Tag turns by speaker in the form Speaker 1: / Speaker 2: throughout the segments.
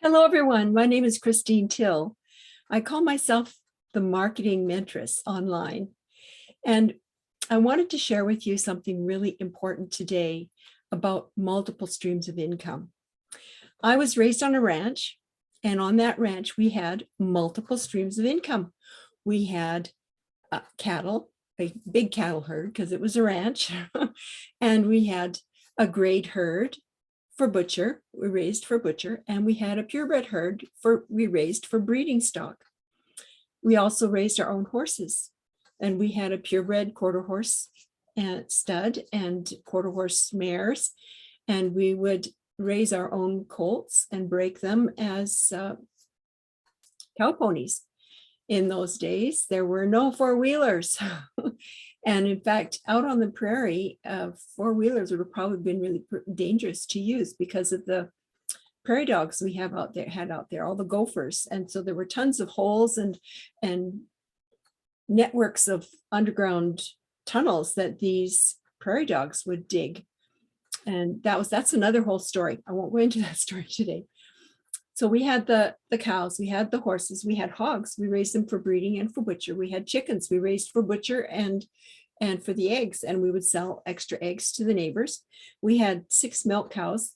Speaker 1: Hello, everyone. My name is Christine Till. I call myself the marketing mentress online. And I wanted to share with you something really important today about multiple streams of income. I was raised on a ranch, and on that ranch, we had multiple streams of income. We had cattle, a big cattle herd, because it was a ranch, and we had a grade herd for butcher, we raised for butcher, and we had a purebred herd we raised for breeding stock. We also raised our own horses, and we had a purebred quarter horse and stud and quarter horse mares, and we would raise our own colts and break them as cow ponies. In those days, there were no four-wheelers. And in fact, out on the prairie, four-wheelers would have probably been really dangerous to use because of the prairie dogs we had out there, all the gophers. And so there were tons of holes and networks of underground tunnels that these prairie dogs would dig. And that's another whole story. I won't go into that story today. So we had the cows, we had the horses, we had hogs, we raised them for breeding and for butcher. We had chickens, we raised for butcher and for the eggs, and we would sell extra eggs to the neighbors. We had 6 milk cows.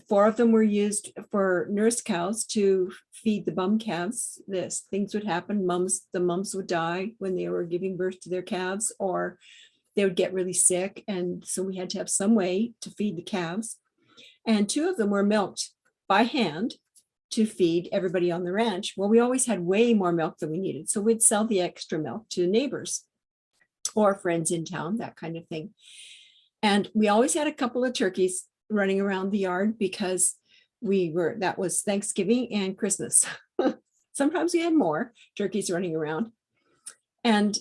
Speaker 1: 4 of them were used for nurse cows to feed the bum calves. Things would happen. The mums would die when they were giving birth to their calves, or they would get really sick. And so we had to have some way to feed the calves. And 2 of them were milked by hand to feed everybody on the ranch. Well, we always had way more milk than we needed. So we'd sell the extra milk to neighbors or friends in town, that kind of thing. And we always had a couple of turkeys running around the yard because that was Thanksgiving and Christmas. Sometimes we had more turkeys running around. And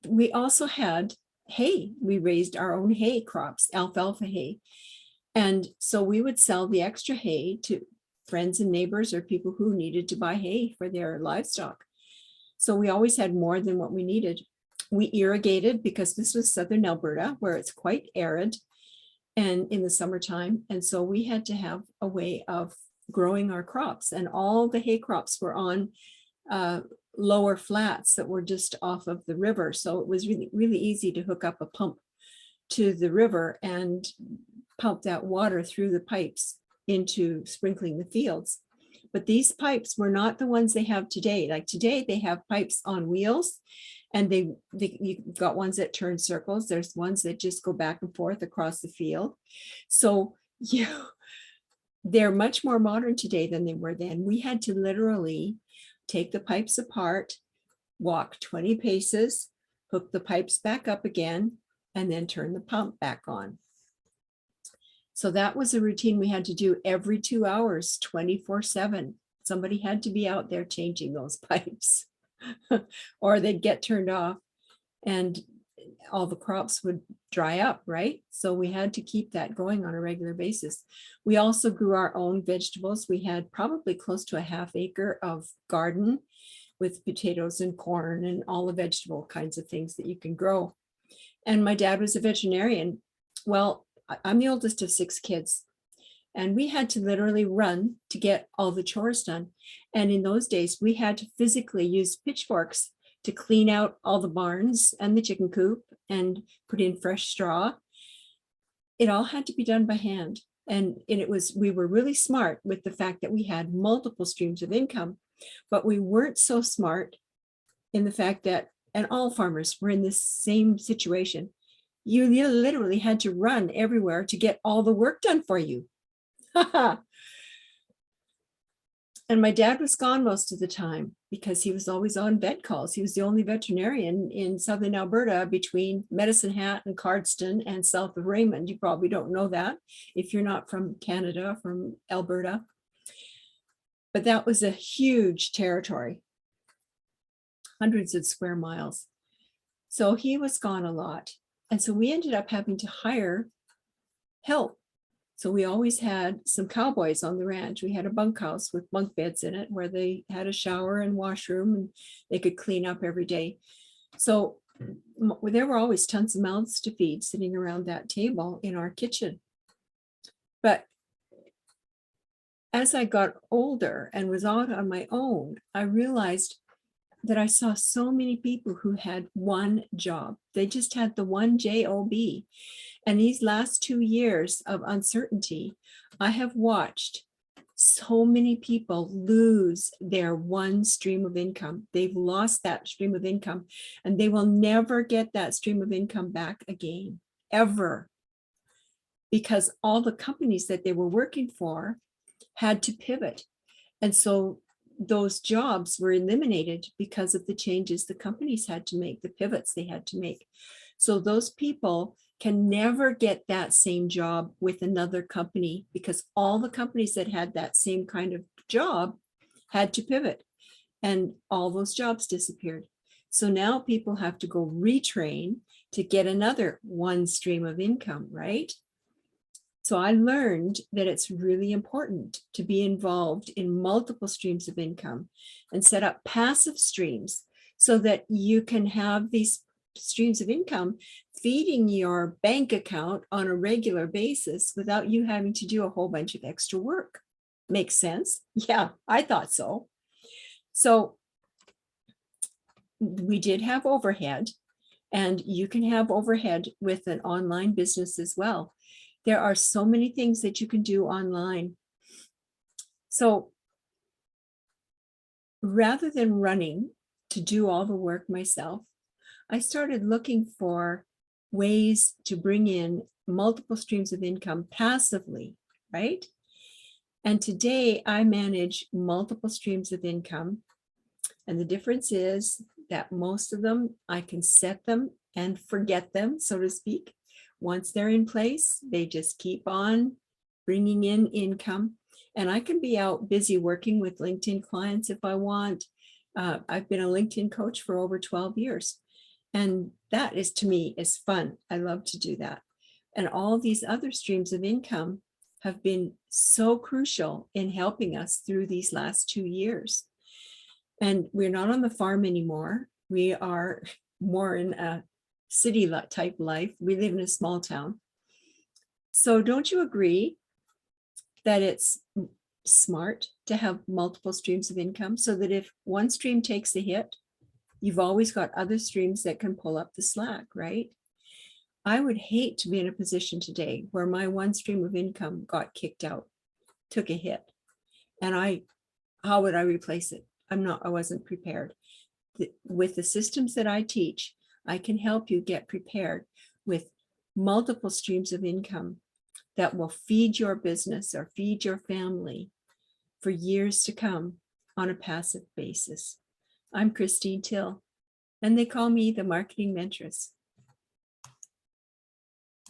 Speaker 1: we also had hay. We raised our own hay crops, alfalfa hay. And so we would sell the extra hay to friends and neighbors or people who needed to buy hay for their livestock. So we always had more than what we needed. We irrigated because this was southern Alberta, where it's quite arid and in the summertime. And so we had to have a way of growing our crops, and all the hay crops were on lower flats that were just off of the river. So it was really, really easy to hook up a pump to the river and pump that water through the pipes into sprinkling the fields. But these pipes were not the ones they have today. Like today, they have pipes on wheels, and you've got ones that turn circles. There's ones that just go back and forth across the field. So they're much more modern today than they were then. We had to literally take the pipes apart, walk 20 paces, hook the pipes back up again, and then turn the pump back on. So that was a routine we had to do every 2 hours, 24/7. Somebody had to be out there changing those pipes or they'd get turned off and all the crops would dry up, right? So we had to keep that going on a regular basis. We also grew our own vegetables. We had probably close to a ½ acre of garden with potatoes and corn and all the vegetable kinds of things that you can grow. And my dad was a veterinarian. Well, I'm the oldest of 6 kids, and we had to literally run to get all the chores done. And in those days, we had to physically use pitchforks to clean out all the barns and the chicken coop and put in fresh straw. It all had to be done by hand. And we were really smart with the fact that we had multiple streams of income, but we weren't so smart in the fact that, and all farmers were in this same situation. You literally had to run everywhere to get all the work done for you. And my dad was gone most of the time because he was always on vet calls. He was the only veterinarian in southern Alberta between Medicine Hat and Cardston and south of Raymond. You probably don't know that if you're not from Canada, from Alberta. But that was a huge territory, hundreds of square miles. So he was gone a lot. And so we ended up having to hire help. So we always had some cowboys on the ranch. We had a bunkhouse with bunk beds in it where they had a shower and washroom and they could clean up every day. So there were always tons of mouths to feed sitting around that table in our kitchen. But as I got older and was out on my own, I realized that I saw so many people who had one job. They just had the one job. And these last 2 years of uncertainty, I have watched so many people lose their one stream of income. They've lost that stream of income, and they will never get that stream of income back again, ever, because all the companies that they were working for had to pivot. And so those jobs were eliminated because of the changes the companies had to make, the pivots they had to make. So those people can never get that same job with another company, because all the companies that had that same kind of job had to pivot, and all those jobs disappeared. So now people have to go retrain to get another one stream of income, right? So I learned that it's really important to be involved in multiple streams of income and set up passive streams so that you can have these streams of income feeding your bank account on a regular basis without you having to do a whole bunch of extra work. Makes sense? Yeah, I thought so. So we did have overhead, and you can have overhead with an online business as well. There are so many things that you can do online. So rather than running to do all the work myself, I started looking for ways to bring in multiple streams of income passively, right? And today I manage multiple streams of income. And the difference is that most of them, I can set them and forget them, so to speak. Once they're in place, they just keep on bringing in income. And I can be out busy working with LinkedIn clients if I want. I've been a LinkedIn coach for over 12 years. And that is, to me, is fun. I love to do that. And all these other streams of income have been so crucial in helping us through these last 2 years. And we're not on the farm anymore. We are more in a city type life. We live in a small town. So don't you agree that it's smart to have multiple streams of income so that if one stream takes a hit, you've always got other streams that can pull up the slack, right? I would hate to be in a position today where my one stream of income got kicked out, took a hit, and how would I replace it? I wasn't prepared. With the systems that I teach, I can help you get prepared with multiple streams of income that will feed your business or feed your family for years to come on a passive basis. I'm Christine Till, and they call me the Marketing Mentress.